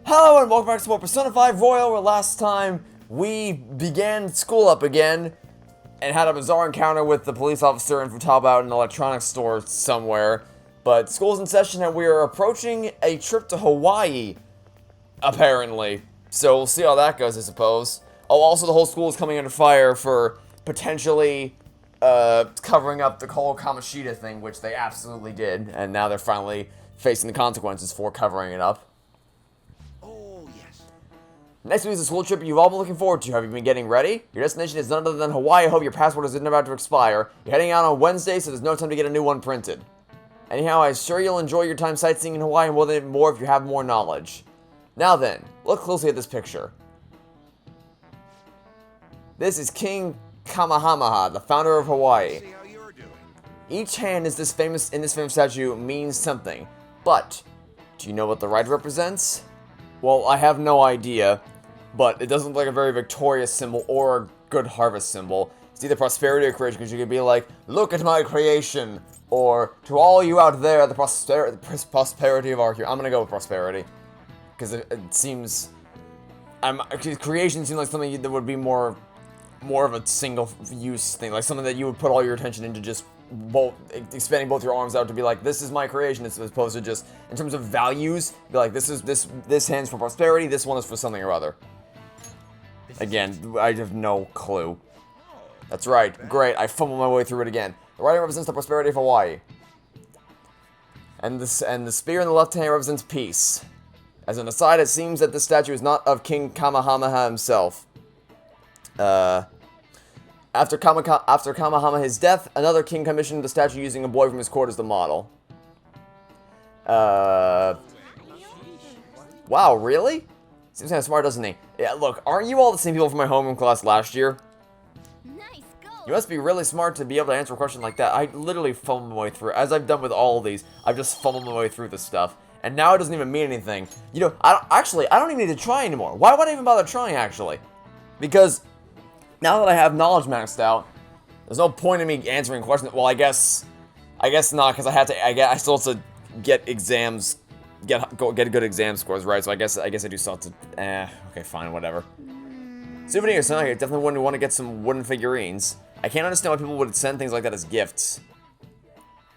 Hello and welcome back to more Persona 5 Royal, where last time we began school up again and had a bizarre encounter with the police officer in Futaba at an electronics store somewhere. But school's in session and we are approaching a trip to Hawaii, apparently. So we'll see how that goes, I suppose. Oh, also the whole school is coming under fire for potentially covering up the whole Kamoshida thing, which they absolutely did. And now they're finally facing the consequences for covering it up. Next week is a school trip you've all been looking forward to. Have you been getting ready? Your destination is none other than Hawaii. I hope your passport isn't about to expire. You're heading out on Wednesday, so there's no time to get a new one printed. Anyhow, I'm sure you'll enjoy your time sightseeing in Hawaii more than more if you have more knowledge. Now then, look closely at this picture. This is King Kamehameha, the founder of Hawaii. Each hand in this famous statue means something, but do you know what the right represents? Well, I have no idea, but it doesn't look like a very victorious symbol or a good harvest symbol. It's either prosperity or creation, because you could be like, look at my creation, or to all you out there, the prosperity of our hero. I'm gonna go with prosperity, because it seems, creation seems like something that would be more of a single-use thing, like something that you would put all your attention into, just expanding both your arms out to be like, this is my creation, as opposed to just, in terms of values, be like, this hand's for prosperity, this one is for something or other. Again, I have no clue. That's right, great, I fumbled my way through it again. The right hand represents the prosperity of Hawaii. And the spear in the left hand represents peace. As an aside, it seems that this statue is not of King Kamehameha himself. After Kamehameha's death, another king commissioned the statue using a boy from his court as the model. Wow, really? Seems kind of smart, doesn't he? Yeah, look, aren't you all the same people from my homeroom class last year? Nice, go. You must be really smart to be able to answer a question like that. I literally fumbled my way through it. As I've done with all of these, I've just fumbled my way through this stuff. And now it doesn't even mean anything. You know, I don't even need to try anymore. Why would I even bother trying, actually? Because now that I have knowledge maxed out, there's no point in me answering questions. Well, I guess not, because I still have to get exams, get good exam scores, right? So I guess I do still have to, okay, fine, whatever. Souvenirs, huh? I definitely wouldn't want to get some wooden figurines. I can't understand why people would send things like that as gifts.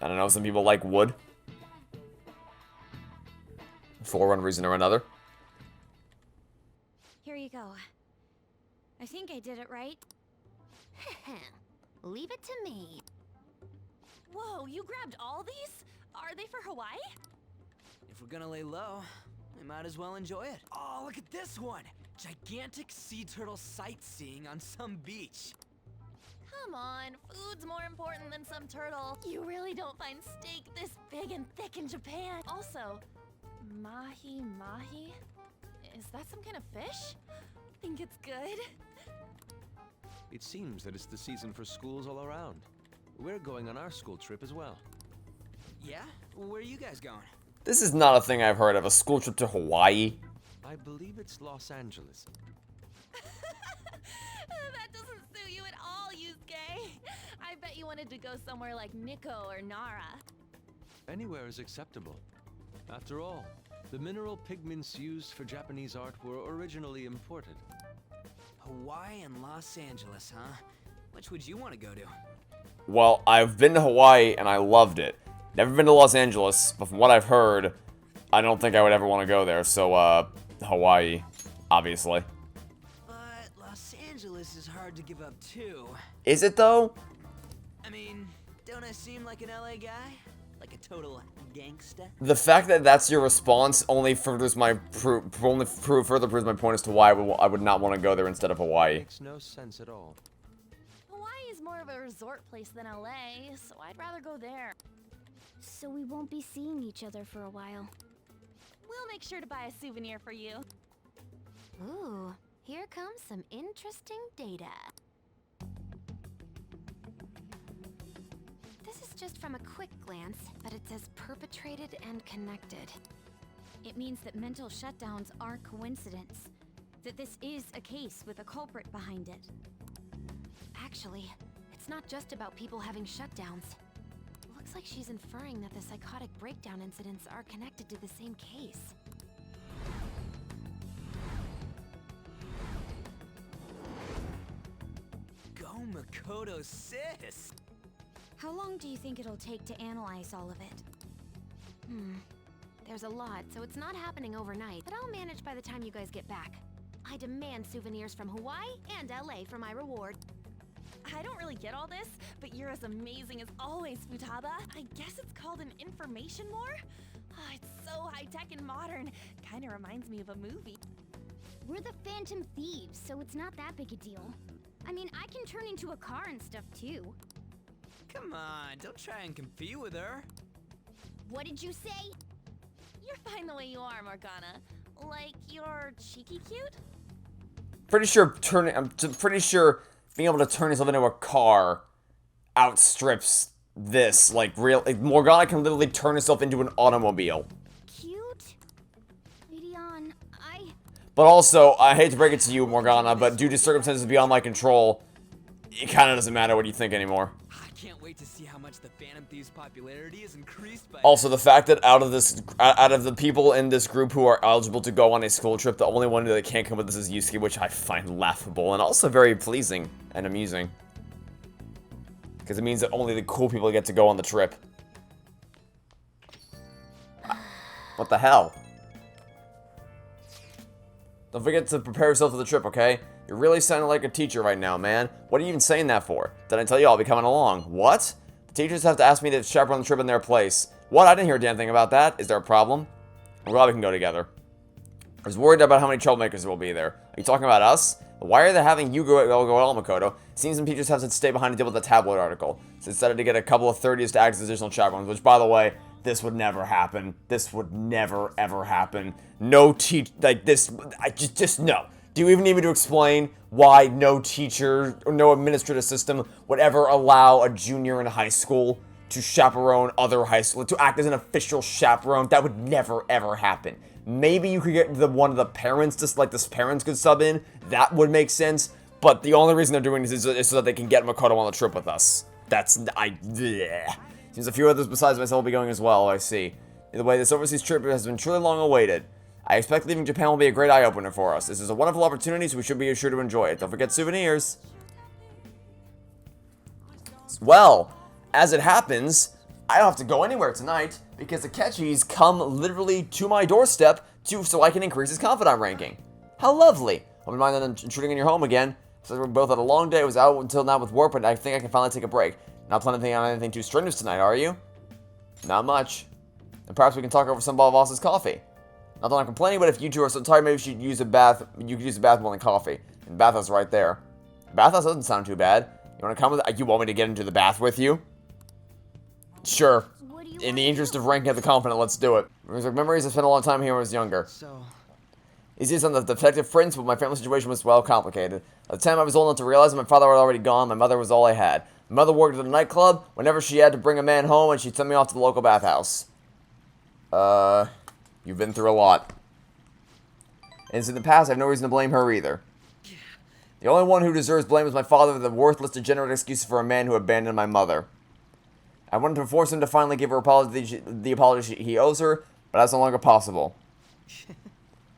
I don't know, some people like wood. For one reason or another. Here you go. I think I did it right. Leave it to me. Whoa, you grabbed all these? Are they for Hawaii? If we're gonna lay low, we might as well enjoy it. Oh, look at this one! Gigantic sea turtle sightseeing on some beach. Come on, food's more important than some turtle. You really don't find steak this big and thick in Japan. Also, mahi? Is that some kind of fish? Think it's good? It seems that it's the season for schools all around. We're going on our school trip as well. Yeah? Where are you guys going? This is not a thing I've heard of, a school trip to Hawaii. I believe it's Los Angeles. That doesn't suit you at all, Yusuke. I bet you wanted to go somewhere like Nikko or Nara. Anywhere is acceptable. After all, the mineral pigments used for Japanese art were originally imported. Hawaii and Los Angeles, huh? Which would you want to go to? Well, I've been to Hawaii and I loved it. Never been to Los Angeles, but from what I've heard, I don't think I would ever want to go there, so, Hawaii, obviously. But Los Angeles is hard to give up, too. Is it, though? I mean, don't I seem like an LA guy? Like a total gangsta? The fact that that's your response only further proves my point as to why I would not want to go there instead of Hawaii. Makes no sense at all. Hawaii is more of a resort place than LA, so I'd rather go there. So we won't be seeing each other for a while. We'll make sure to buy a souvenir for you. Ooh, here comes some interesting data. This is just from a quick glance, but it says perpetrated and connected. It means that mental shutdowns aren't coincidence. That this is a case with a culprit behind it. Actually, it's not just about people having shutdowns. Looks like she's inferring that the psychotic breakdown incidents are connected to the same case. Makoto sis. How long do you think it'll take to analyze all of it? There's a lot, so it's not happening overnight, but I'll manage by the time you guys get back. I demand souvenirs from Hawaii and LA for my reward. I don't really get all this, but you're as amazing as always, Futaba. I guess it's called an information war? Oh, it's so high-tech and modern. Kinda reminds me of a movie. We're the Phantom Thieves, so it's not that big a deal. I mean, I can turn into a car and stuff too. Come on, don't try and compete with her. What did you say? You're fine the way you are, Morgana. Like, you're cheeky cute? I'm pretty sure being able to turn yourself into a car outstrips this. Like, Morgana can literally turn herself into an automobile. Cute? Radeon, But also, I hate to break it to you, Morgana, but due to circumstances beyond my control, it kind of doesn't matter what you think anymore. I can't wait to see how much the Phantom Thieves' popularity is increased by. Also, the fact that out of the people in this group who are eligible to go on a school trip, the only one that can't come with this is Yusuke, which I find laughable and also very pleasing and amusing. Because it means that only the cool people get to go on the trip. What the hell? Don't forget to prepare yourself for the trip, okay? You're really sounding like a teacher right now, man. What are you even saying that for? Did I tell you I'll be coming along? What? The teachers have to ask me to chaperone the trip in their place. What? I didn't hear a damn thing about that. Is there a problem? I'm glad we can go together. I was worried about how many troublemakers will be there. Are you talking about us? Why are they having you go at all, Makoto? It seems some teachers have to stay behind to deal with the tabloid article. So decided to get a couple of 30s to act as additional chaperones, which, by the way, this would never happen. This would never, ever happen. No like this, just no. Do you even need me to explain why no teacher or no administrative system would ever allow a junior in high school to chaperone other high school, to act as an official chaperone? That would never, ever happen. Maybe you could get one of the parents, just like this parents could sub in. That would make sense. But the only reason they're doing this is so that they can get Makoto on the trip with us. Bleh. Seems a few others besides myself will be going as well, I see. Either way, this overseas trip has been truly long awaited. I expect leaving Japan will be a great eye-opener for us. This is a wonderful opportunity, so we should be sure to enjoy it. Don't forget souvenirs. Well, as it happens, I don't have to go anywhere tonight, because Akechis come literally to my doorstep so I can increase his confidant ranking. How lovely. I'll be minding intruding in your home again. So we're both had a long day. I was out until now with work, but I think I can finally take a break. Not planning on anything too strenuous tonight, are you? Not much. And perhaps we can talk over some of Voss's coffee. Not that I'm complaining, but if you two are so tired, maybe you should use a bath. You could use a bath more than coffee. And the bathhouse right there. Bathhouse doesn't sound too bad. You want to come with? You want me to get into the bath with you? Sure. In the interest of ranking up the confidant, let's do it. Memories I spent a long time here when I was younger. So, Easiest on the defective prince, but my family situation was well complicated. At the time I was old enough to realize that my father had already gone, my mother was all I had. My mother worked at a nightclub whenever she had to bring a man home, and she'd send me off to the local bathhouse. You've been through a lot. And in the past, I have no reason to blame her either. The only one who deserves blame is my father, the worthless, degenerate excuse for a man who abandoned my mother. I wanted to force him to finally give her the apology he owes her, but that's no longer possible.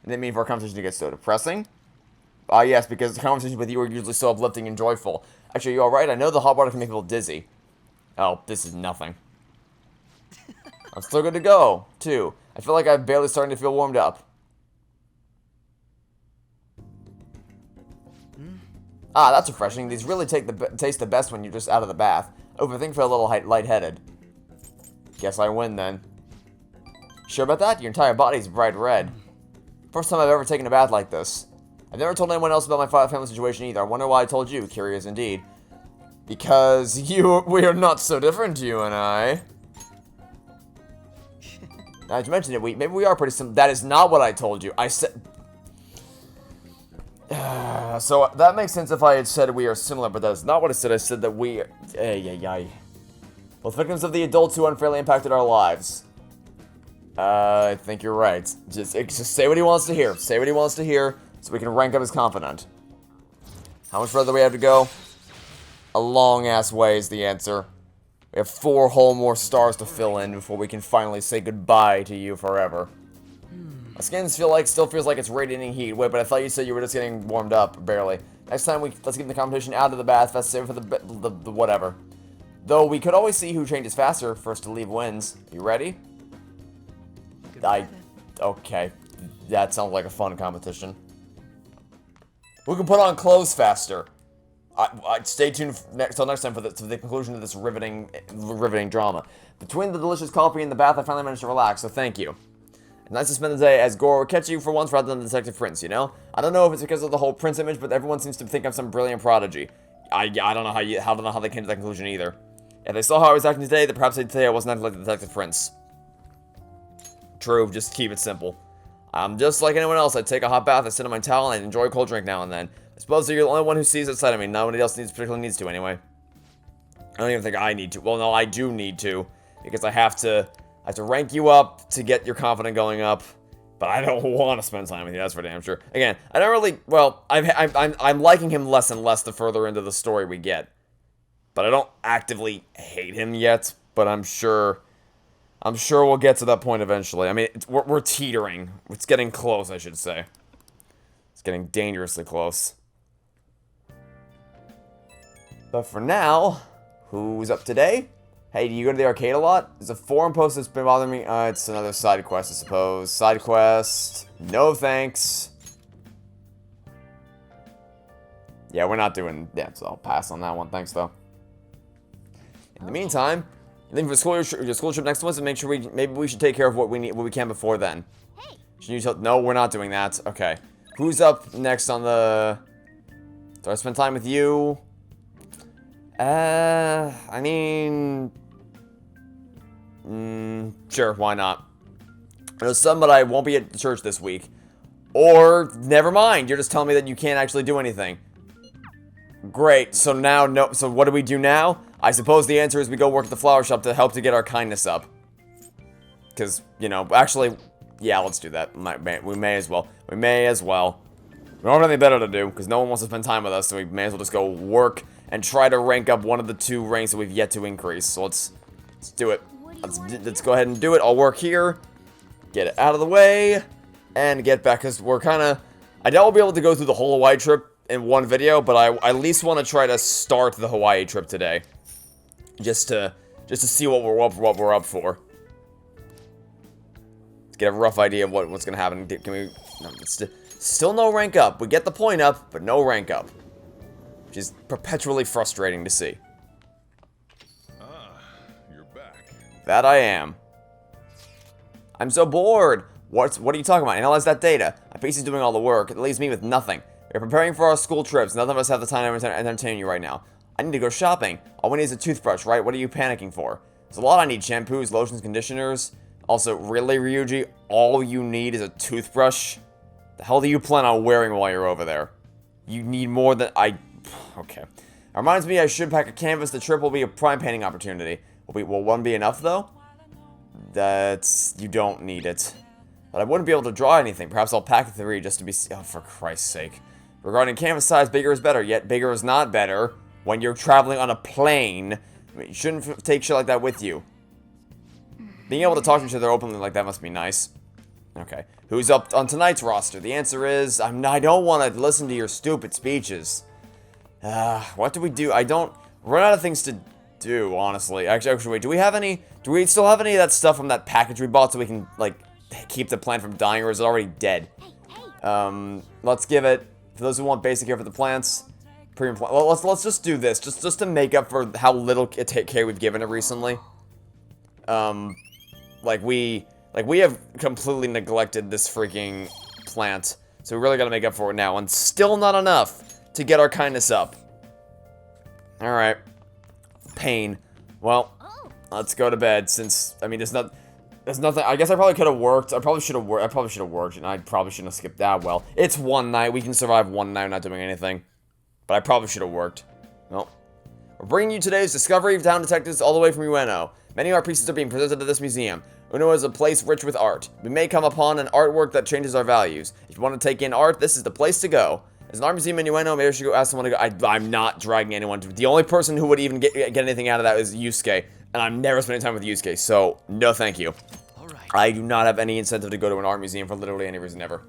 I didn't mean for our conversation to get so depressing. Yes, because the conversations with you are usually so uplifting and joyful. Actually, you alright? I know the hot water can make people dizzy. Oh, this is nothing. I'm still good to go, too. I feel like I'm barely starting to feel warmed up. Ah, that's refreshing. These really taste the best when you're just out of the bath. Overthink for a little lightheaded. Guess I win then. Sure about that? Your entire body's bright red. First time I've ever taken a bath like this. I've never told anyone else about my family situation either. I wonder why I told you. Curious indeed. Because we are not so different, you and I. Now that you mentioned it, maybe we are pretty similar. That is not what I told you. I said... so that makes sense if I had said we are similar, but that is not what I said. I said that we... Both victims of the adults who unfairly impacted our lives. I think you're right. Just say what he wants to hear. Say what he wants to hear, so we can rank up his confidant. How much further do we have to go? A long-ass way is the answer. We have 4 whole more stars to fill in before we can finally say goodbye to you forever. My skin still feels like it's radiating heat. Wait, but I thought you said you were just getting warmed up, barely. Next time, let's get the competition out of the bath. Let's save it for the whatever. Though we could always see who changes faster. First to leave wins. You ready? Okay. That sounds like a fun competition. Who can put on clothes faster? Stay tuned till next time for the conclusion of this riveting drama. Between the delicious coffee and the bath, I finally managed to relax, so thank you. Nice to spend the day as Goro catch you for once rather than the Detective Prince, you know? I don't know if it's because of the whole Prince image, but everyone seems to think I'm some brilliant prodigy. I don't know how they came to that conclusion either. If they saw how I was acting today, then perhaps they'd say I wasn't acting like the Detective Prince. True, just keep it simple. I'm just like anyone else. I take a hot bath, I sit on my towel, and I enjoy a cold drink now and then. I suppose you're the only one who sees that side of me. Nobody else particularly needs to, anyway. I don't even think I need to. Well, no, I do need to, because I have to rank you up to get your confidence going up. But I don't want to spend time with you. That's for damn sure. Again, I don't really. Well, I'm liking him less and less the further into the story we get. But I don't actively hate him yet. But I'm sure we'll get to that point eventually. I mean, we're teetering. It's getting close, I should say. It's getting dangerously close. But for now, who's up today? Hey, do you go to the arcade a lot? There's a forum post that's been bothering me. It's another side quest, I suppose. Side quest. No thanks. Yeah, we're not doing... Yeah, so I'll pass on that one. Thanks, though. In the meantime, I think for your school trip next month, and make sure maybe we should take care of what we can before then. Hey. Should you tell... No, we're not doing that. Okay. Who's up next on the... Do I spend time with you? I mean... Sure, why not? There's some, but I won't be at church this week. Or, never mind, you're just telling me that you can't actually do anything. Great, so now, no, so what do we do now? I suppose the answer is we go work at the flower shop to help to get our kindness up. Because, you know, actually, yeah, let's do that. We may as well. We may as well. We don't have anything better to do, because no one wants to spend time with us, so we may as well just go work and try to rank up one of the 2 ranks that we've yet to increase. So let's do it. Let's go ahead and do it. I'll work here, get it out of the way, and get back, because we're kind of... I doubt we'll be able to go through the whole Hawaii trip in one video, but I at least want to try to start the Hawaii trip today. Just to see what we're up for. Let's get a rough idea of what's going to happen. Can we... No, still no rank up. We get the point up, but no rank up. Which is perpetually frustrating to see. You're back. That I am. I'm so bored. What are you talking about? Analyze that data. My PC's doing all the work. It leaves me with nothing. We're preparing for our school trips. None of us have the time to entertain you right now. I need to go shopping. All we need is a toothbrush, right? What are you panicking for? There's a lot I need. Shampoos, lotions, conditioners. Also, really, Ryuji? All you need is a toothbrush? The hell do you plan on wearing while you're over there? You need more than Okay. It reminds me I should pack a canvas. The trip will be a prime painting opportunity. Will one be enough, though? You don't need it. But I wouldn't be able to draw anything. Perhaps I'll pack 3 just to be... Oh, for Christ's sake. Regarding canvas size, bigger is better. Yet bigger is not better when you're traveling on a plane. I mean, you shouldn't take shit like that with you. Being able to talk to each other openly like that must be nice. Okay. Who's up on tonight's roster? The answer is... I don't want to listen to your stupid speeches. What do we do? Run out of things to do, honestly. Actually, wait. Do we still have any of that stuff from that package we bought so we can, like, keep the plant from dying, or is it already dead? Let's give it... For those who want basic care for the plants, premium plant. Well, let's just do this, just to make up for how little care we've given it recently. We have completely neglected this freaking plant, so we really gotta make up for it now, and still not enough to get our kindness up. All right, pain. Well, let's go to bed. Since I mean, there's nothing. I guess I probably could have worked. I probably should have worked, and I probably shouldn't have skipped that. Well, it's one night. We can survive one night not doing anything. But I probably should have worked. Well, we're bringing you today's Discovery of Town Detectives all the way from Ueno. Many art pieces are being presented to this museum. Ueno is a place rich with art. We may come upon an artwork that changes our values. If you want to take in art, this is the place to go. There's an art museum in Ueno. Maybe I should go ask someone to go. I'm not dragging anyone to. The only person who would even get anything out of that is Yusuke. And I'm never spending time with Yusuke, so no thank you. Alright. I do not have any incentive to go to an art museum for literally any reason ever.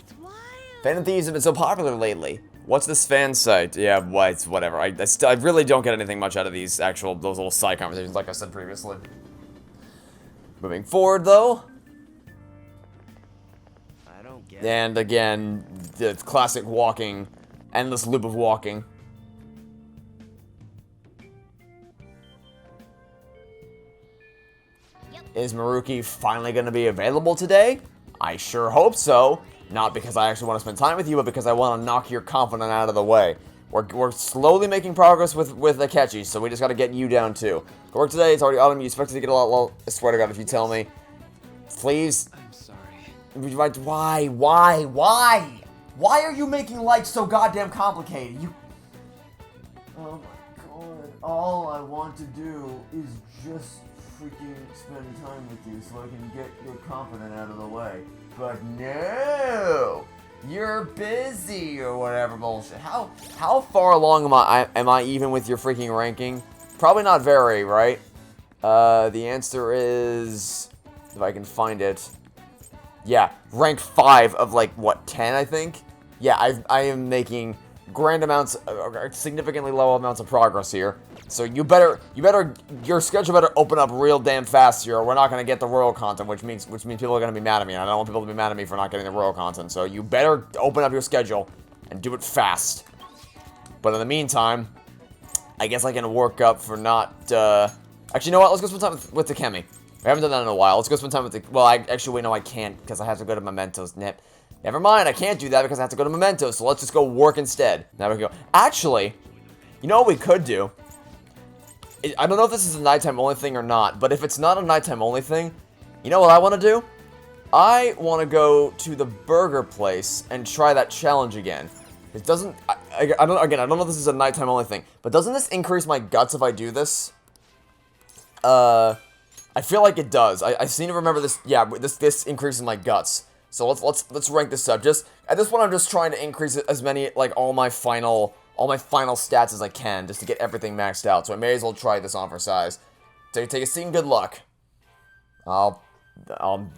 That's wild. Phantom Thieves have been so popular lately. What's this fan site? Yeah, it's whatever. I really don't get anything much out of those little side conversations, like I said previously. Moving forward, though. I don't get And again, the classic walking, endless loop of walking. Is Maruki finally going to be available today? I sure hope so. Not because I actually want to spend time with you, but because I want to knock your confidant out of the way. We're slowly making progress with Akechi, so we just got to get you down too. Go work today, it's already autumn, you expect to get a lot, well, I swear to God, if you tell me. Please. I'm sorry. Why? Why are you making life so goddamn complicated? Oh my God, all I want to do is just freaking spend time with you so I can get your confidant out of the way. But no! You're busy or whatever bullshit. How far along am I even with your freaking ranking? Probably not very, right? The answer is, if I can find it. Yeah, rank 5 of like what, 10 I think? Yeah, I am making grand amounts, significantly low amounts of progress here. So your schedule better open up real damn fast here, or we're not gonna get the royal content, which means people are gonna be mad at me, and I don't want people to be mad at me for not getting the royal content. So you better open up your schedule and do it fast. But in the meantime, I guess I can work up for not. Actually, you know what? Let's go spend time with Takemi. I haven't done that in a while. Let's go spend time with the. Well, wait, no, I can't because I have to go to Mementos. Never mind, I can't do that because I have to go to Mementos. So let's just go work instead. Now we can go. Actually, you know what we could do? I don't know if this is a nighttime only thing or not, but if it's not a nighttime only thing, you know what I want to do? I want to go to the burger place and try that challenge again. It doesn't, I don't know if this is a nighttime only thing, but doesn't this increase my guts if I do this? I feel like it does. I seem to remember this, yeah, this increases my guts. So let's rank this up. Just, at this point I'm just trying to increase as many, like, all my final stats as I can, just to get everything maxed out. So I may as well try this on for size. Take a seat and good luck. I'm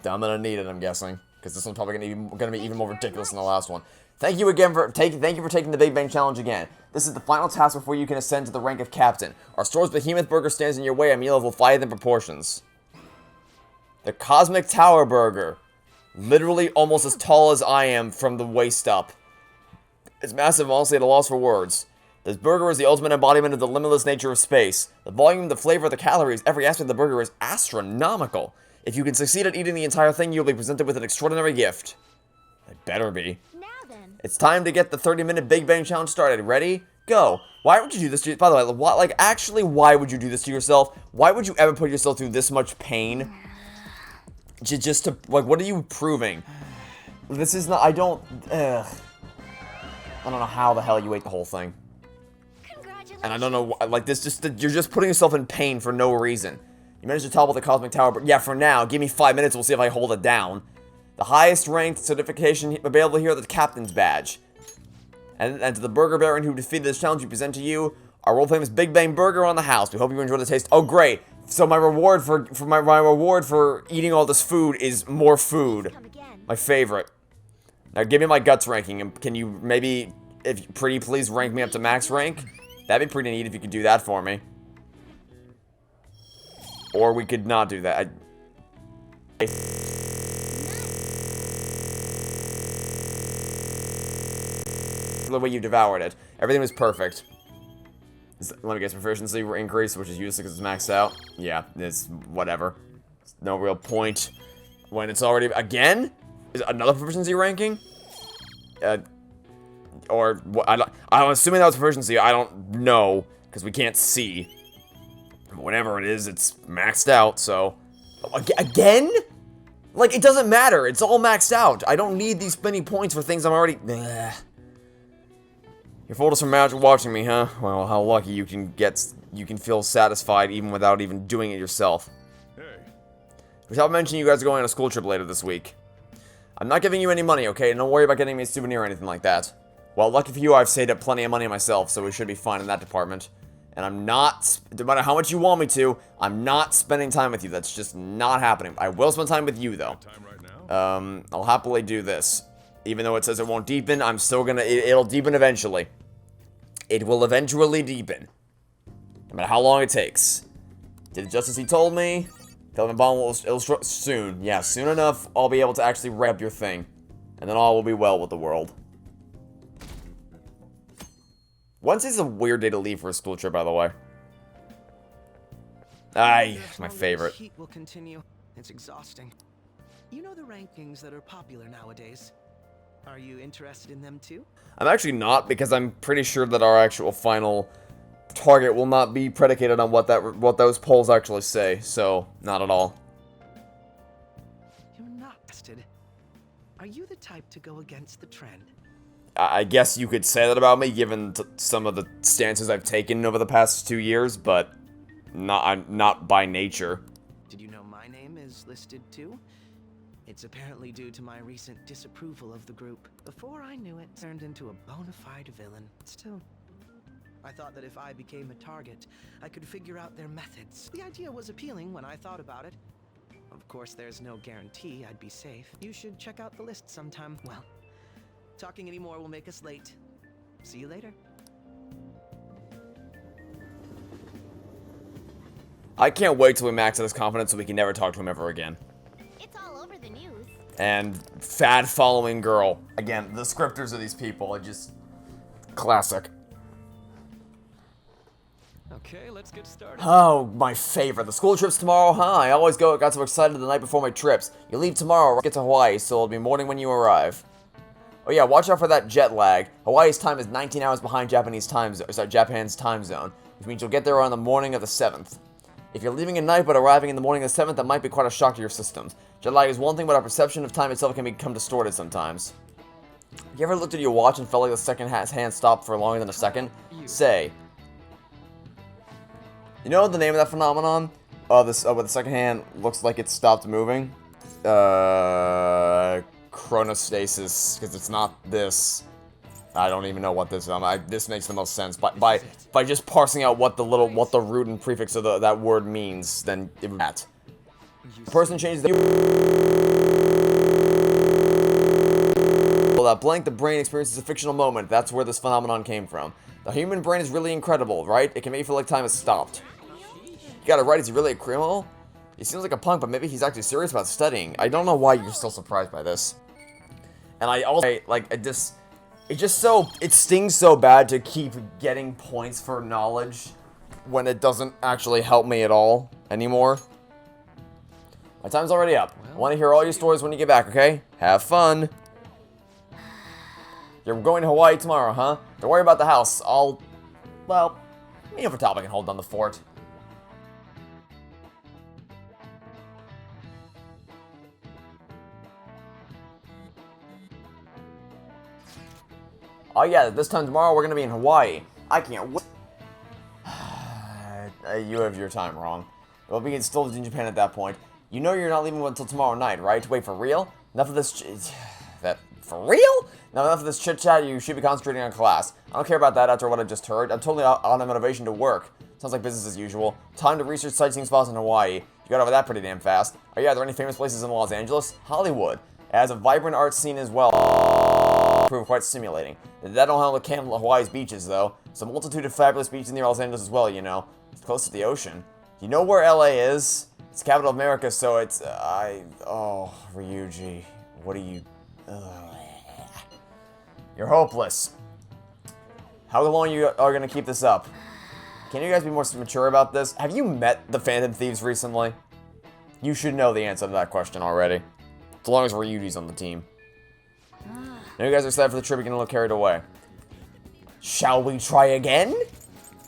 gonna need it, I'm guessing, because this one's probably gonna be even more ridiculous than the last one. Thank you for taking the Big Bang Challenge again. This is the final task before you can ascend to the rank of captain. Our store's behemoth burger stands in your way, a meal of Leviathan proportions. The Cosmic Tower Burger. Literally almost as tall as I am from the waist up. It's massive, honestly at a loss for words. This burger is the ultimate embodiment of the limitless nature of space. The volume, the flavor, the calories, every aspect of the burger is astronomical. If you can succeed at eating the entire thing, you'll be presented with an extraordinary gift. It better be. Now then. It's time to get the 30-minute Big Bang Challenge started. Ready? Go. Why would you do this to by the way, actually, why would you do this to yourself? Why would you ever put yourself through this much pain? Just to, like, what are you proving? This is not, I don't know how the hell you ate the whole thing. Congratulations. And I don't know, like, you're just putting yourself in pain for no reason. You managed to topple the Cosmic Tower, but yeah, for now, give me 5 minutes, we'll see if I hold it down. The highest ranked certification available here is the Captain's Badge. And to the Burger Baron who defeated this challenge, we present to you our world-famous Big Bang Burger on the house. We hope you enjoy the taste. Oh, great. So my reward for eating all this food is more food. Come again. My favorite. Now give me my guts ranking, and can you maybe, if pretty please, rank me up to max rank? That'd be pretty neat if you could do that for me. Or we could not do that. The way you devoured it. Everything was perfect. Let me guess, proficiency increase, which is useless because it's maxed out. Yeah, it's whatever. It's no real point when it's already again. Is it another proficiency ranking? Or I'm assuming that was proficiency. I don't know because we can't see. Whatever it is, it's maxed out. So again, like it doesn't matter. It's all maxed out. I don't need these many points for things I'm already. You're full of some magic watching me, huh? Well, how lucky you can feel satisfied even without even doing it yourself. Hey. Without mentioning you guys are going on a school trip later this week. I'm not giving you any money, okay? Don't worry about getting me a souvenir or anything like that. Well, lucky for you, I've saved up plenty of money myself, so we should be fine in that department. And I'm not, no matter how much you want me to, I'm not spending time with you. That's just not happening. I will spend time with you, though. Time right now? I'll happily do this. Even though it says it won't deepen, I'm still gonna... It'll deepen eventually. It will eventually deepen. No matter how long it takes. Did it just as he told me? Tell Bomb will illustrate soon. Yeah, soon enough, I'll be able to actually wrap your thing. And then all will be well with the world. Wednesday's a weird day to leave for a school trip, by the way. My favorite. Heat will continue. It's exhausting. You know the rankings that are popular nowadays. Are you interested in them too? I'm actually not, because I'm pretty sure that our actual final target will not be predicated on what those polls actually say. So, not at all. You're not tested. Are you the type to go against the trend? I guess you could say that about me, given some of the stances I've taken over the past 2 years, but I'm not by nature. Did you know my name is listed too? It's apparently due to my recent disapproval of the group. Before I knew it, turned into a bona fide villain. Still, I thought that if I became a target, I could figure out their methods. The idea was appealing when I thought about it. Of course, there's no guarantee I'd be safe. You should check out the list sometime. Well, talking anymore will make us late. See you later. I can't wait till we max out his confidence so we can never talk to him ever again. It's all over the news. And fad following girl. Again, the scripters of these people are just classic. Okay, let's get started. Oh, my favorite. The school trips tomorrow, huh? I always got so excited the night before my trips. You leave tomorrow, get to Hawaii, so it'll be morning when you arrive. Oh yeah, watch out for that jet lag. Hawaii's time is 19 hours behind Japan's time zone, which means you'll get there on the morning of the 7th. If you're leaving at night but arriving in the morning of the 7th, that might be quite a shock to your systems. Jet lag is one thing, but our perception of time itself can become distorted sometimes. You ever looked at your watch and felt like the second hand stopped for longer than a second? Say. You know the name of that phenomenon? Where the second hand looks like it stopped moving? Chronostasis, because it's not this. I don't even know what this is. This makes the most sense. By just parsing out what the root and prefix of that word means, then it would that. The person changes the that blank, the brain experiences a fictional moment. That's where this phenomenon came from. The human brain is really incredible, right? It can make you feel like time has stopped. You got it right. Is he really a criminal? He seems like a punk, but maybe he's actually serious about studying. I don't know why you're still surprised by this. And I also it stings so bad to keep getting points for knowledge when it doesn't actually help me at all anymore. My time's already up. I want to hear all your stories when you get back, okay? Have fun. You're going to Hawaii tomorrow, huh? Don't worry about the house. Me over top, I can hold down the fort. Oh yeah, this time tomorrow we're gonna be in Hawaii. I can't wait. You have your time wrong. We'll be still in Japan at that point. You know you're not leaving until tomorrow night, right? Wait, for real? Enough of this for real? Now enough of this chit-chat, you should be concentrating on class. I don't care about that after what I just heard. I'm totally on a motivation to work. Sounds like business as usual. Time to research sightseeing spots in Hawaii. You got over that pretty damn fast. Oh yeah, are there any famous places in Los Angeles? Hollywood. It has a vibrant art scene as well. Prove quite stimulating. That don't help with Hawaii's beaches, though. There's a multitude of fabulous beaches near Los Angeles as well, you know. It's close to the ocean. You know where LA is? It's the capital of America, so it's... Oh, Ryuji. What are you... You're hopeless. How long you are going to keep this up? Can you guys be more mature about this? Have you met the Phantom Thieves recently? You should know the answer to that question already. As long as Ryuji's on the team. Now you guys are excited for the trip, you're getting a little carried away. Shall we try again?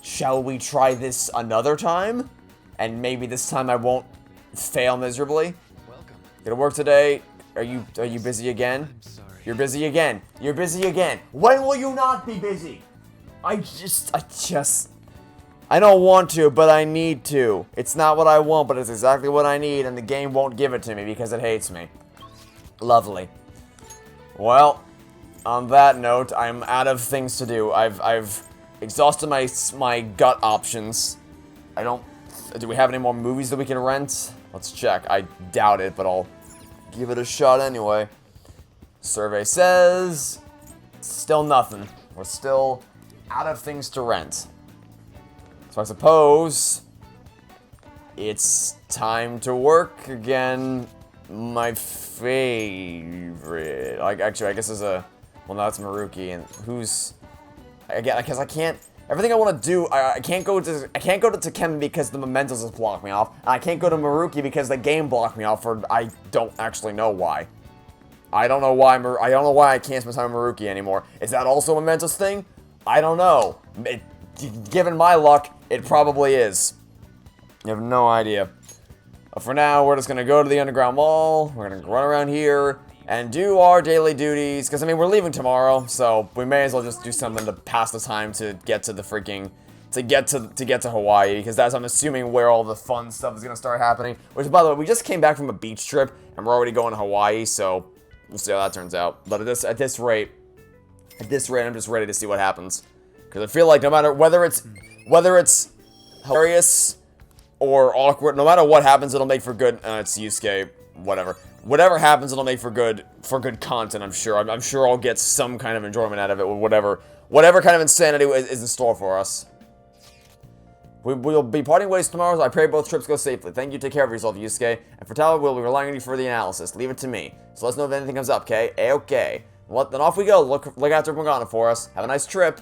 Shall we try this another time? And maybe this time I won't fail miserably? Welcome. Gonna work today? Are you busy again? I'm sorry. You're busy again. You're busy again. When will you not be busy? I don't want to, but I need to. It's not what I want, but it's exactly what I need, and the game won't give it to me because it hates me. Lovely. Well, on that note, I'm out of things to do. I've exhausted my gut options. Do we have any more movies that we can rent? Let's check. I doubt it, but I'll give it a shot anyway. Survey says still nothing. We're still out of things to rent. So I suppose it's time to work again. My favorite. Like, actually, I guess there's a. Well, no, it's Maruki, and who's? Again, because I can't. Everything I want to do, I can't go to. I can't go to Takemi because the mementos just block me off, and I can't go to Maruki because the game blocked me off. For I don't actually know why. I don't know why. I don't know why I can't spend time with Maruki anymore. Is that also a mementos thing? I don't know. Given my luck, it probably is. I have no idea. But for now, we're just going to go to the Underground Mall. We're going to run around here and do our daily duties. Because, I mean, we're leaving tomorrow, so we may as well just do something to pass the time to get to the freaking... To get to Hawaii, because that's, I'm assuming, where all the fun stuff is going to start happening. Which, by the way, we just came back from a beach trip, and we're already going to Hawaii, so we'll see how that turns out. But at this rate, I'm just ready to see what happens. Because I feel like no matter whether it's hilarious or awkward, no matter what happens, it'll make for good. It's Yusuke, whatever. Whatever happens, it'll make for good content. I'm sure. I'm sure I'll get some kind of enjoyment out of it. Whatever kind of insanity is in store for us. We'll be parting ways tomorrow, so I pray both trips go safely. Thank you, take care of yourself, Yusuke. And for Tala, we'll be relying on you for the analysis. Leave it to me. So let us know if anything comes up, okay? A-okay. Well, then off we go. Look after Morgana for us. Have a nice trip.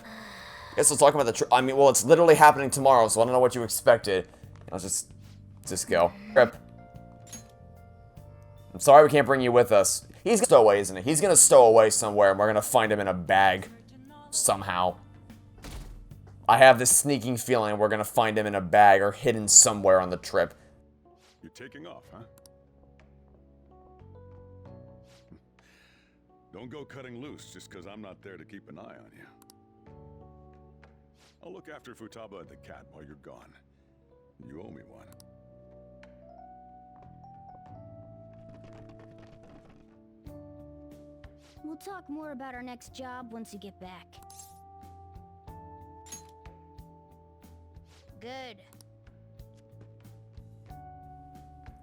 I guess we'll talk about the trip. I mean, well, it's literally happening tomorrow, so I don't know what you expected. Let's just go. Trip. I'm sorry we can't bring you with us. He's gonna stow away, isn't he? He's gonna stow away somewhere, and we're gonna find him in a bag. Somehow. I have this sneaking feeling we're gonna find him in a bag or hidden somewhere on the trip. You're taking off, huh? Don't go cutting loose just because I'm not there to keep an eye on you. I'll look after Futaba and the cat while you're gone. You owe me one. We'll talk more about our next job once you get back. Good.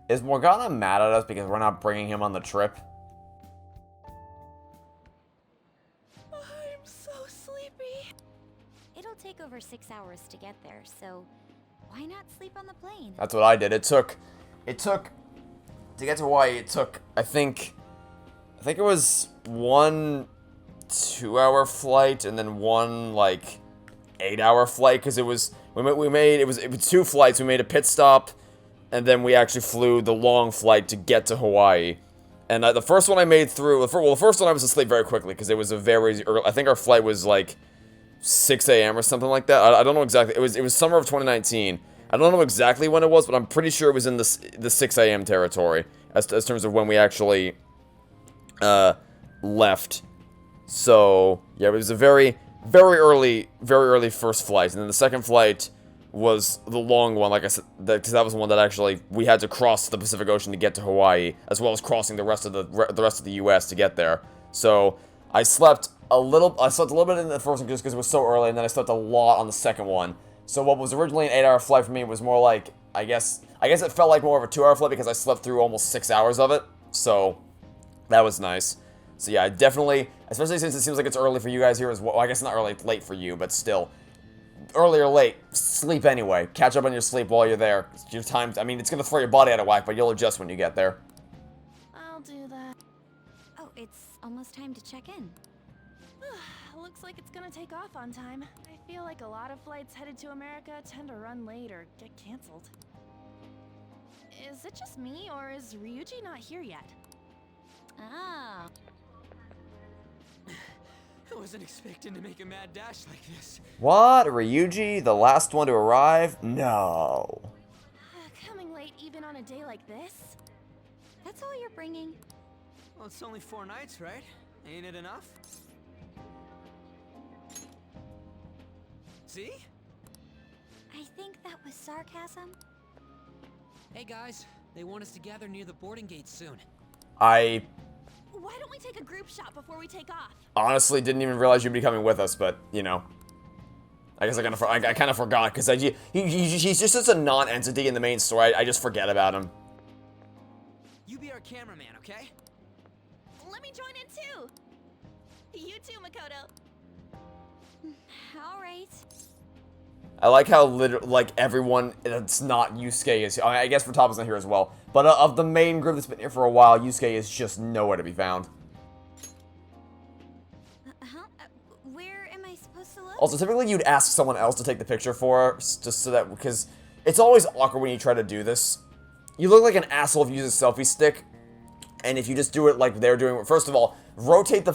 Is Morgana mad at us because we're not bringing him on the trip? I'm so sleepy. It'll take over 6 hours to get there, so why not sleep on the plane? That's what I did. It took, to get to Hawaii, it took, I think it was 1 2-hour flight and then one, like, 8-hour flight, because it was 2 flights. We made a pit stop, and then we actually flew the long flight to get to Hawaii. And the first one I made through, the first one I was asleep very quickly, because it was a very early, I think our flight was, like, 6 a.m. or something like that. I don't know exactly. It was summer of 2019. I don't know exactly when it was, but I'm pretty sure it was in the 6 a.m. territory as terms of when we actually left. So yeah, it was a very early first flight, and then the second flight was the long one, like I said, because that was the one that actually we had to cross the Pacific Ocean to get to Hawaii, as well as crossing the rest of the U.S. to get there. So I slept a little bit in the first one just because it was so early, and then I slept a lot on the second one. So what was originally an 8-hour flight for me was more like, I guess it felt like more of a 2-hour flight because I slept through almost 6 hours of it. So that was nice. So yeah, definitely, especially since it seems like it's early for you guys here as well. I guess not early, late for you, but still. Early or late, sleep anyway. Catch up on your sleep while you're there. Your time, I mean, it's going to throw your body out of whack, but you'll adjust when you get there. I'll do that. Oh, it's almost time to check in. Looks like it's gonna take off on time. I feel like a lot of flights headed to America tend to run late or get canceled. Is it just me, or is Ryuji not here yet? Ah. I wasn't expecting to make a mad dash like this. What? Ryuji, the last one to arrive? No. Coming late even on a day like this? That's all you're bringing? Well, it's only 4 nights, right? Ain't it enough? See? I think that was sarcasm. Hey guys, they want us to gather near the boarding gate soon. I Why don't we take a group shot before we take off? honestly didn't even realize you'd be coming with us, but, you know. I guess I kind of forgot, because he's just such a non-entity in the main story. I just forget about him. You be our cameraman, okay? Let me join in too. You too, Makoto. All right. I like how like everyone that's not Yusuke is. I guess Futaba's not here as well. But of the main group that's been here for a while, Yusuke is just nowhere to be found. Where am I supposed to look? Also, typically you'd ask someone else to take the picture for her, just so that, because it's always awkward when you try to do this. You look like an asshole if you use a selfie stick, and if you just do it like they're doing. First of all, rotate the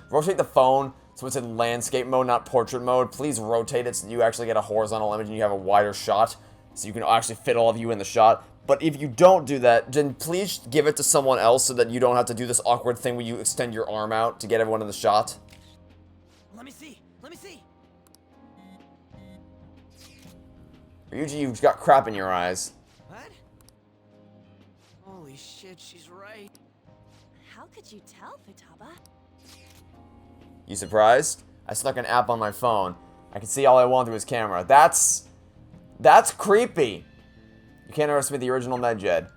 rotate the phone so it's in landscape mode, not portrait mode. Please rotate it so you actually get a horizontal image and you have a wider shot, so you can actually fit all of you in the shot. But if you don't do that, then please give it to someone else so that you don't have to do this awkward thing where you extend your arm out to get everyone in the shot. Let me see. Let me see. Ryuji, you've got crap in your eyes. What? Holy shit, she's right. How could you tell, Futaba? You surprised? I stuck an app on my phone. I can see all I want through his camera. That's creepy. You can't underestimate the original Medjed.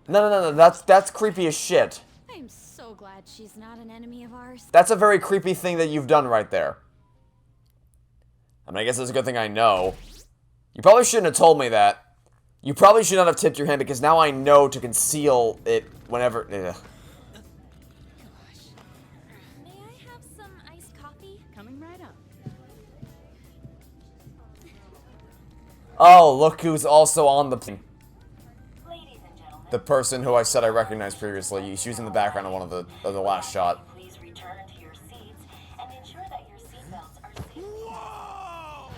No. That's creepy as shit. I'm so glad she's not an enemy of ours. That's a very creepy thing that you've done right there. I mean, I guess it's a good thing I know. You probably shouldn't have told me that. You probably should not have tipped your hand, because now I know to conceal it whenever... Ugh. May I have some iced coffee? Coming right up. Oh, look who's also on the... The person who I said I recognized previously. She was in the background of one of the last shot. Please return to your seats and ensure that your seatbelts are safely. Whoa!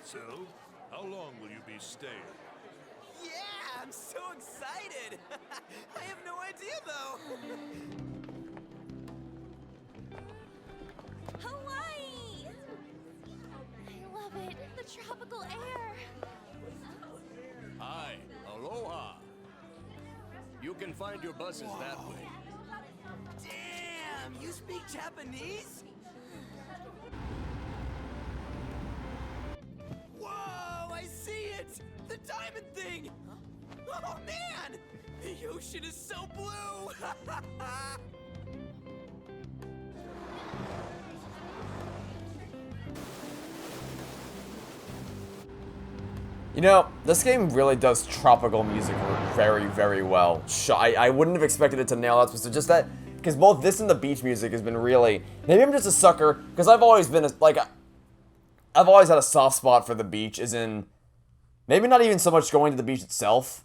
So, how long will you be staying? Yeah, I'm so excited. I have no idea though. Hawaii! I love it. The tropical air. Hi, aloha. You can find your buses that way. Damn, you speak Japanese? Whoa, I see it! The diamond thing! Oh man! The ocean is so blue! You know, this game really does tropical music very, very well. I wouldn't have expected it to nail that, so just that, because both this and the beach music has been really... Maybe I'm just a sucker, because I've always been, I've always had a soft spot for the beach, as in... Maybe not even so much going to the beach itself,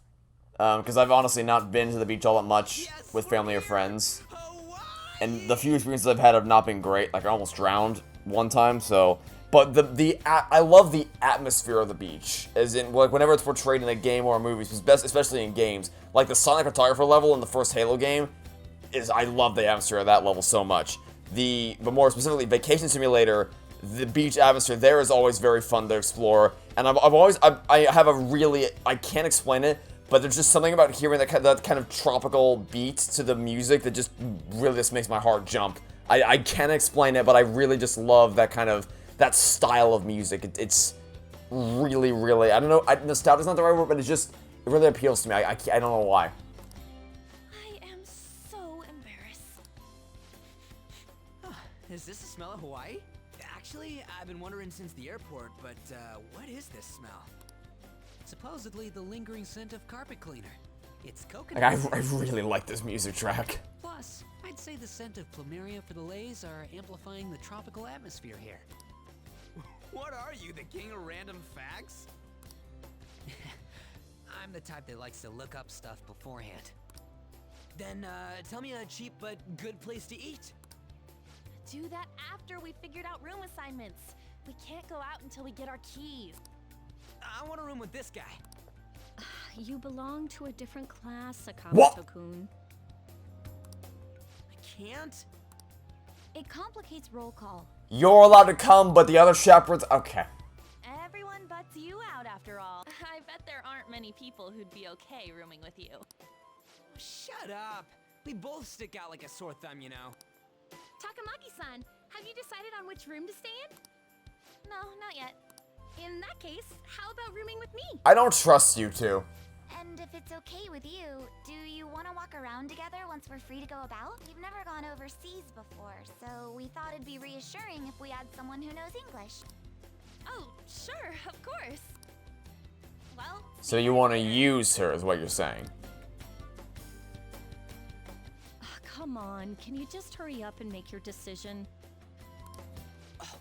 because I've honestly not been to the beach all that much with family or friends. And the few experiences I've had have not been great, like I almost drowned one time, so... But I love the atmosphere of the beach, as in, like, whenever it's portrayed in a game or a movie, especially in games, like the Sonic Photographer level in the first Halo game, I love the atmosphere of that level so much. But more specifically, Vacation Simulator, the beach atmosphere there is always very fun to explore, and I have a really, I can't explain it, but there's just something about hearing that kind of tropical beat to the music that just really just makes my heart jump. I can't explain it, but I really just love that kind of, that style of music. It's really, really, I don't know, nostalgia's not the right word, but it really appeals to me. I don't know why. I am so embarrassed. Is this the smell of Hawaii? Actually, I've been wondering since the airport, but what is this smell? Supposedly the lingering scent of carpet cleaner. It's coconut. Like, I really like this music track. Plus, I'd say the scent of plumeria for the lays are amplifying the tropical atmosphere here. What are you, the king of random facts? I'm the type that likes to look up stuff beforehand. Then, tell me a cheap but good place to eat. Do that after we figured out room assignments. We can't go out until we get our keys. I want a room with this guy. You belong to a different class, What? Sakamoto-kun. I can't? It complicates roll call. You're allowed to come, but the other chaperones... Okay. Everyone butts you out after all. I bet there aren't many people who'd be okay rooming with you. Shut up. We both stick out like a sore thumb, you know. Takamaki-san, have you decided on which room to stay in? No, not yet. In that case, how about rooming with me? I don't trust you two. And if it's okay with you, do you want to walk around together once we're free to go about? We've never gone overseas before, so we thought it'd be reassuring if we had someone who knows English. Oh, sure, of course. Well, So you want to use her, is what you're saying. Come on, can you just hurry up and make your decision? Oh,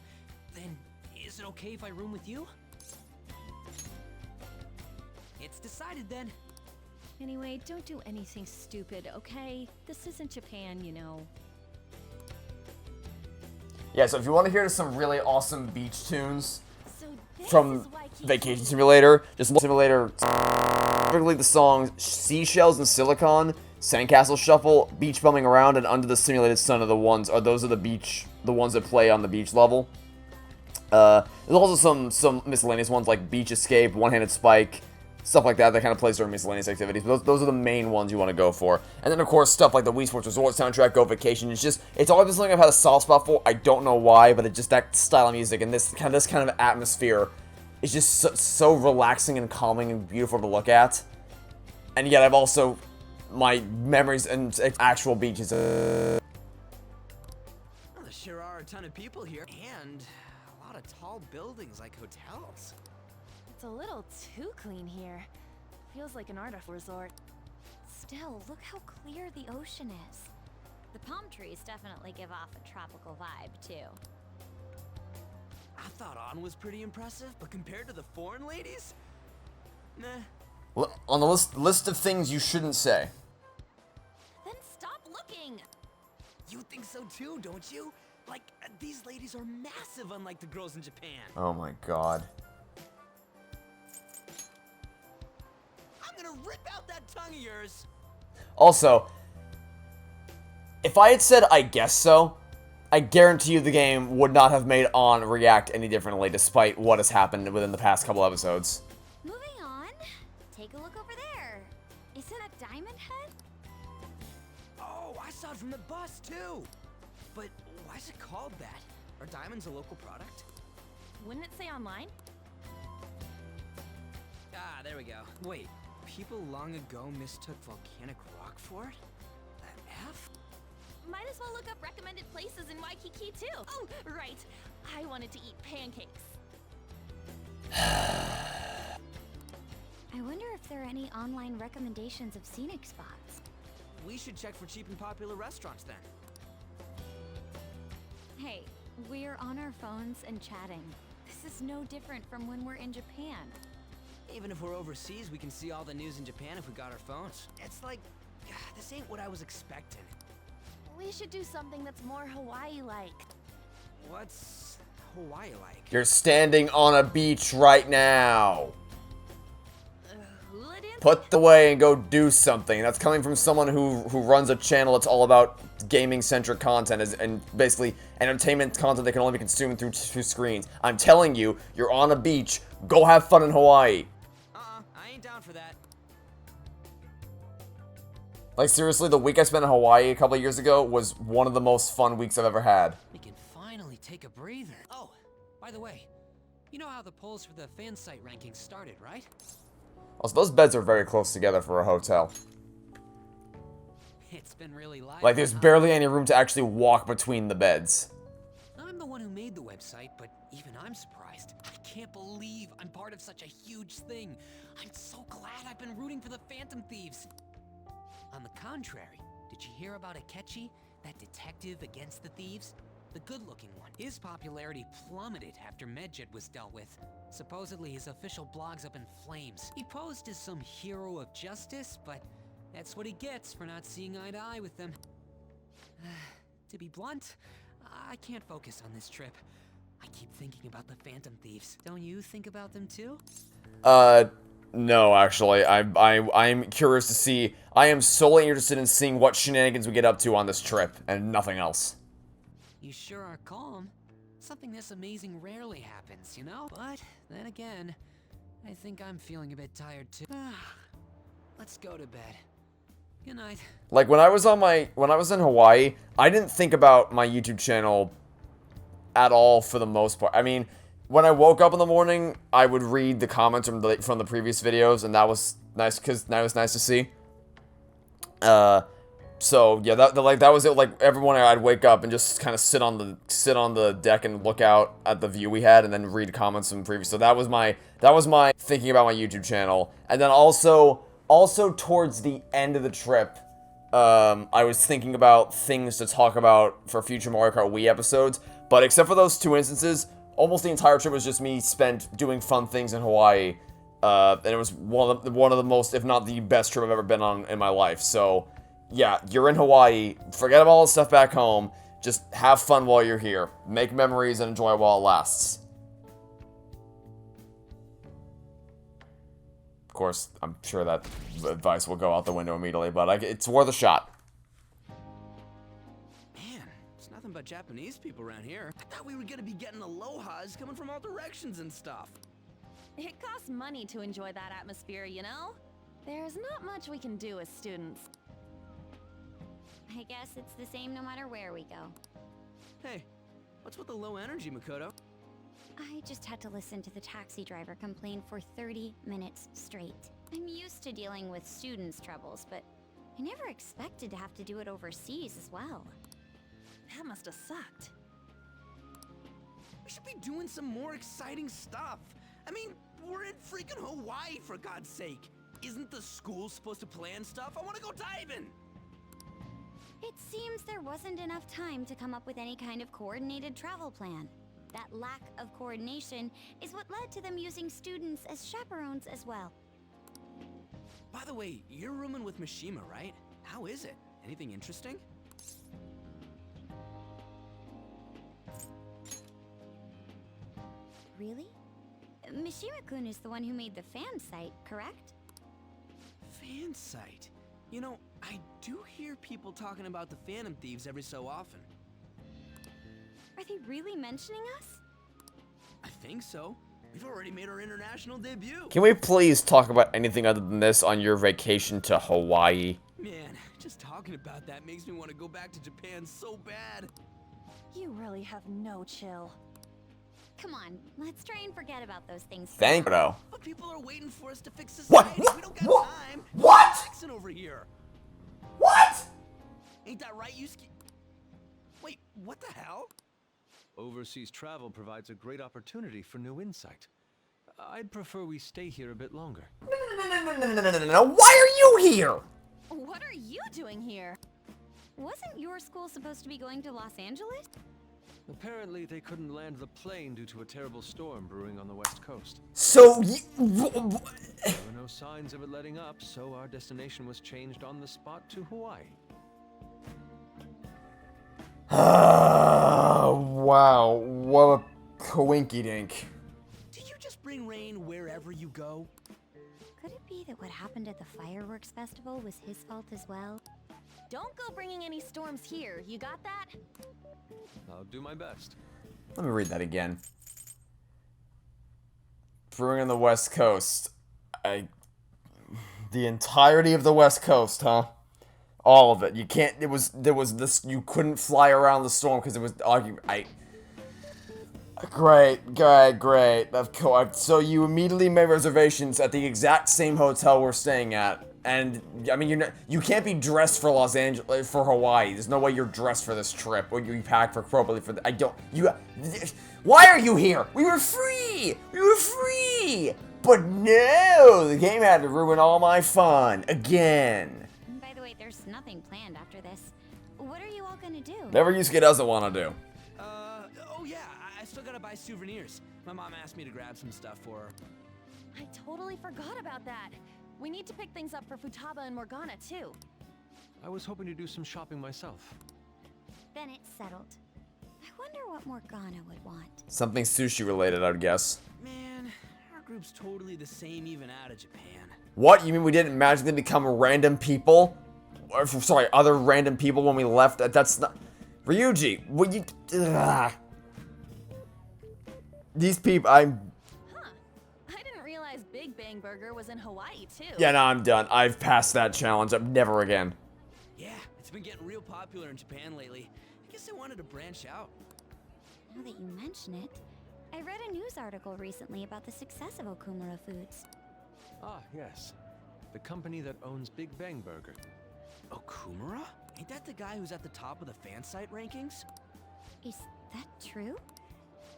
then is it okay if I room with you? It's decided then. Anyway, don't do anything stupid, okay? This isn't Japan, you know. Yeah, so if you want to hear some really awesome beach tunes So this from is why Kiki- Vacation Simulator, just Simulator, specifically the songs Seashells and Silicon, Sandcastle Shuffle, Beach Bumming Around, and Under the Simulated Sun are the ones, those are the ones that play on the beach level. There's also some miscellaneous ones like Beach Escape, One-Handed Spike, stuff like that kind of plays during miscellaneous activities. But those are the main ones you want to go for. And then, of course, stuff like the Wii Sports Resort soundtrack, Go Vacation. It's always been something I've had a soft spot for. I don't know why, but it's just that style of music and this kind of atmosphere is just so relaxing and calming and beautiful to look at. And yet, I've also my memories and actual beaches. Well, there sure are a ton of people here, and a lot of tall buildings like hotels. It's a little too clean here. Feels like an art resort. still, look how clear the ocean is. The palm trees definitely give off a tropical vibe, too. I thought On was pretty impressive, but compared to the foreign ladies? Nah. On the list of things you shouldn't say. Then stop looking! You think so too, don't you? Like, these ladies are massive unlike the girls in Japan. Oh my god. I'm gonna rip out that tongue of yours! Also, if I had said I guess so, I guarantee you the game would not have made On react any differently despite what has happened within the past couple episodes. Moving on, take a look over there. Is it a diamond head? Oh, I saw it from the bus too! But why is it called that? Are diamonds a local product? Wouldn't it say online? Ah, there we go. Wait, people long ago mistook volcanic rock for it? An F? Might as well look up recommended places in Waikiki too. Oh, right. I wanted to eat pancakes. I wonder if there are any online recommendations of scenic spots. We should check for cheap and popular restaurants then. Hey, we're on our phones and chatting. This is no different from when we're in Japan. Even if we're overseas, we can see all the news in Japan if we got our phones. It's like, this ain't what I was expecting. We should do something that's more Hawaii-like. What's Hawaii like? You're standing on a beach right now. Hula dance? Put away and go do something. That's coming from someone who runs a channel that's all about gaming-centric content and basically entertainment content that can only be consumed through screens. I'm telling you, you're on a beach. Go have fun in Hawaii. I ain't down for that. Like, seriously, the week I spent in Hawaii a couple of years ago was one of the most fun weeks I've ever had. We can finally take a breather. Oh, by the way, you know how the polls for the fan site rankings started, right? Also, those beds are very close together for a hotel. It's been really lively. Like, there's barely any room to actually walk between the beds. I'm the one who made the website, but even I'm surprised. I can't believe I'm part of such a huge thing. I'm so glad I've been rooting for the Phantom Thieves. On the contrary, did you hear about Akechi, that detective against the thieves? The good-looking one. His popularity plummeted after Medjet was dealt with. Supposedly his official blog's up in flames. He posed as some hero of justice, but that's what he gets for not seeing eye to eye with them. To be blunt, I can't focus on this trip. I keep thinking about the Phantom Thieves. Don't you think about them too? No, actually. I'm curious to see. I am solely interested in seeing what shenanigans we get up to on this trip, and nothing else. You sure are calm. Something this amazing rarely happens, you know? But then again, I think I'm feeling a bit tired too. Let's go to bed. Good night. Like, when I was in Hawaii, I didn't think about my YouTube channel at all for the most part. I mean, when I woke up in the morning, I would read the comments from the previous videos, and that was nice because that was nice to see. So yeah, that was it. Like every morning, I'd wake up and just kind of sit on the deck and look out at the view we had, and then read comments from previous. So that was my thinking about my YouTube channel, and then also towards the end of the trip, I was thinking about things to talk about for future Mario Kart Wii episodes. But except for those 2 instances, almost the entire trip was just me spent doing fun things in Hawaii, and it was one of the most, if not the best trip I've ever been on in my life. So. Yeah, you're in Hawaii, forget about all the stuff back home, just have fun while you're here. Make memories and enjoy it while it lasts. Of course, I'm sure that advice will go out the window immediately, but it's worth a shot. Man, it's nothing but Japanese people around here. I thought we were gonna be getting alohas coming from all directions and stuff. It costs money to enjoy that atmosphere, you know? There's not much we can do as students. I guess it's the same no matter where we go. Hey, what's with the low energy, Makoto? I just had to listen to the taxi driver complain for 30 minutes straight. I'm used to dealing with students' troubles, but I never expected to have to do it overseas as well. That must have sucked. We should be doing some more exciting stuff. I mean, we're in freaking Hawaii, for God's sake. Isn't the school supposed to plan stuff? I want to go diving! It seems there wasn't enough time to come up with any kind of coordinated travel plan. That lack of coordination is what led to them using students as chaperones as well. By the way, you're rooming with Mishima, right? How is it? Anything interesting? Really? Mishima-kun is the one who made the fan site, correct? Fan site? You know, I do hear people talking about the Phantom Thieves every so often. Are they really mentioning us? I think so. We've already made our international debut. Can we please talk about anything other than this on your vacation to Hawaii? Man, just talking about that makes me want to go back to Japan so bad. You really have no chill. Come on, let's try and forget about those things. Thank you. But people are waiting for us to fix society. We don't got time. What? Fixing over here. What? Ain't that right, Yusuke? Wait, what the hell? Overseas travel provides a great opportunity for new insight. I'd prefer we stay here a bit longer. No. Why are you here? What are you doing here? Wasn't your school supposed to be going to Los Angeles? Apparently, they couldn't land the plane due to a terrible storm brewing on the west coast. So There were no signs of it letting up, so our destination was changed on the spot to Hawaii. Wow, what a coinky-dink. Do you just bring rain wherever you go? Could it be that what happened at the fireworks festival was his fault as well? Don't go bringing any storms here, you got that? I'll do my best. Let me read that again. Brewing on the West Coast. The entirety of the West Coast, huh? All of it. You can't, there was this, you couldn't fly around the storm because it was, great. Of course. So you immediately made reservations at the exact same hotel we're staying at. And, I mean, you can't be dressed for Los Angeles, for Hawaii. There's no way you're dressed for this trip, or you pack for appropriately for why are you here? We were free! But no, the game had to ruin all my fun, again. By the way, there's nothing planned after this. What are you all gonna do? Whatever Yusuke doesn't want to do. Oh yeah, I still gotta buy souvenirs. My mom asked me to grab some stuff for her. I totally forgot about that. We need to pick things up for Futaba and Morgana, too. I was hoping to do some shopping myself. Then it's settled. I wonder what Morgana would want. Something sushi related, I'd guess. Man, our group's totally the same even out of Japan. What? You mean we didn't magically become random people? Or, sorry, other random people when we left? That's not... Ryuji, would you... Ugh. These people, Big Bang Burger was in Hawaii, too. Yeah, no, I'm done. I've passed that challenge. I'm never again. Yeah, it's been getting real popular in Japan lately. I guess I wanted to branch out. Now that you mention it, I read a news article recently about the success of Okumura Foods. Ah, yes. The company that owns Big Bang Burger. Okumura? Ain't that the guy who's at the top of the fan site rankings? Is that true?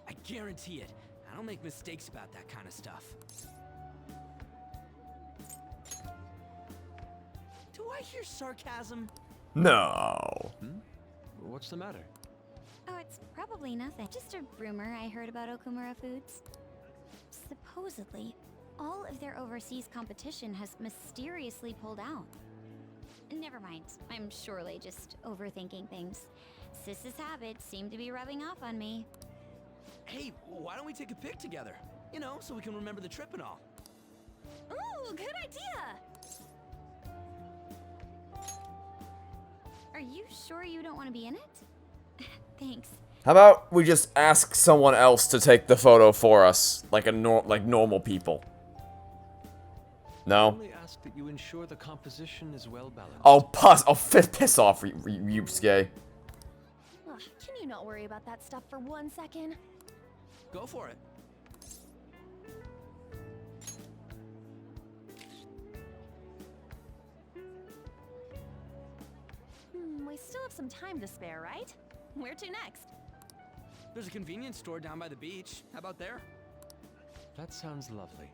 I guarantee it. I don't make mistakes about that kind of stuff. Do I hear sarcasm? No. What's the matter? Oh, it's probably nothing. Just a rumor I heard about Okumura Foods. Supposedly, all of their overseas competition has mysteriously pulled out. Never mind, I'm surely just overthinking things. Sis's habits seem to be rubbing off on me. Hey, why don't we take a pic together? You know, so we can remember the trip and all. Ooh, good idea! Are you sure you don't want to be in it? Thanks. How about we just ask someone else to take the photo for us, like normal people? No. Only ask that you ensure the composition is well balanced. Oh, piss off, Yusuke. Ugh, can you not worry about that stuff for 1 second? Go for it. We still have some time to spare, right? Where to next? There's a convenience store down by the beach. How about there? That sounds lovely.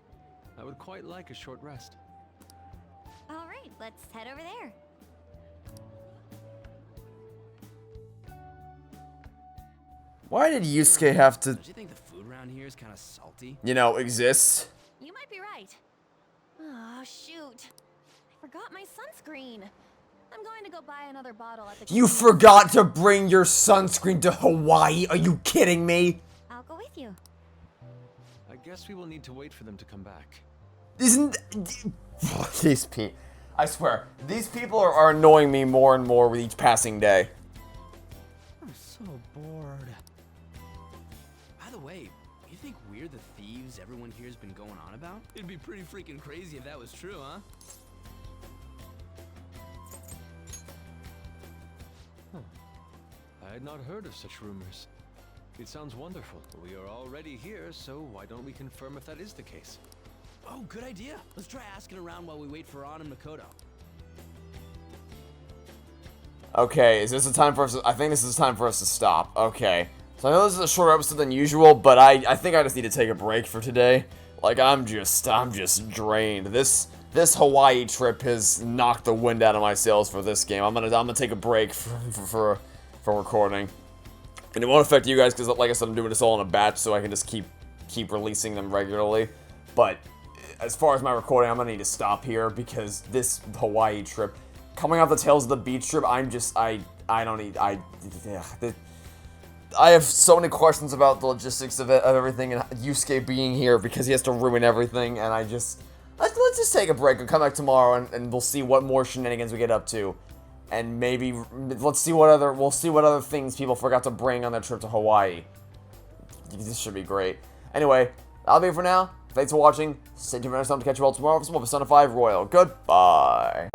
I would quite like a short rest. All right, let's head over there. Why did Yusuke have to, Don't you think the food around here is kind of salty? exist? You might be right. Oh, shoot. I forgot my sunscreen. I'm going to go buy another bottle at the You forgot to bring your sunscreen to Hawaii? Are you kidding me? I'll go with you. I guess we will need to wait for them to come back. Isn't these people? I swear, these people are annoying me more and more with each passing day. I'm so bored. By the way, you think we're the thieves everyone here's been going on about? It'd be pretty freaking crazy if that was true, huh? I had not heard of such rumors. It sounds wonderful. We are already here, so why don't we confirm if that is the case? Oh, good idea. Let's try asking around while we wait for An and Makoto. Okay, is this the time for us to, I think this is the time for us to stop. Okay. So I know this is a shorter episode than usual, but I think I just need to take a break for today. Like, I'm just drained. This Hawaii trip has knocked the wind out of my sails for this game. I'm gonna take a break for recording. And it won't affect you guys because, like I said, I'm doing this all in a batch, so I can just keep releasing them regularly. But as far as my recording, I'm gonna need to stop here because this Hawaii trip, coming off the Tales of the Beach trip, I have so many questions about the logistics of everything, and Yusuke being here because he has to ruin everything, and let's just take a break and come back tomorrow, and we'll see what more shenanigans we get up to. And maybe we'll see what other things people forgot to bring on their trip to Hawaii. This should be great. Anyway, that'll be it for now. Thanks for watching. Stay tuned for next time to catch you all tomorrow for some more Persona 5 Royal. Goodbye.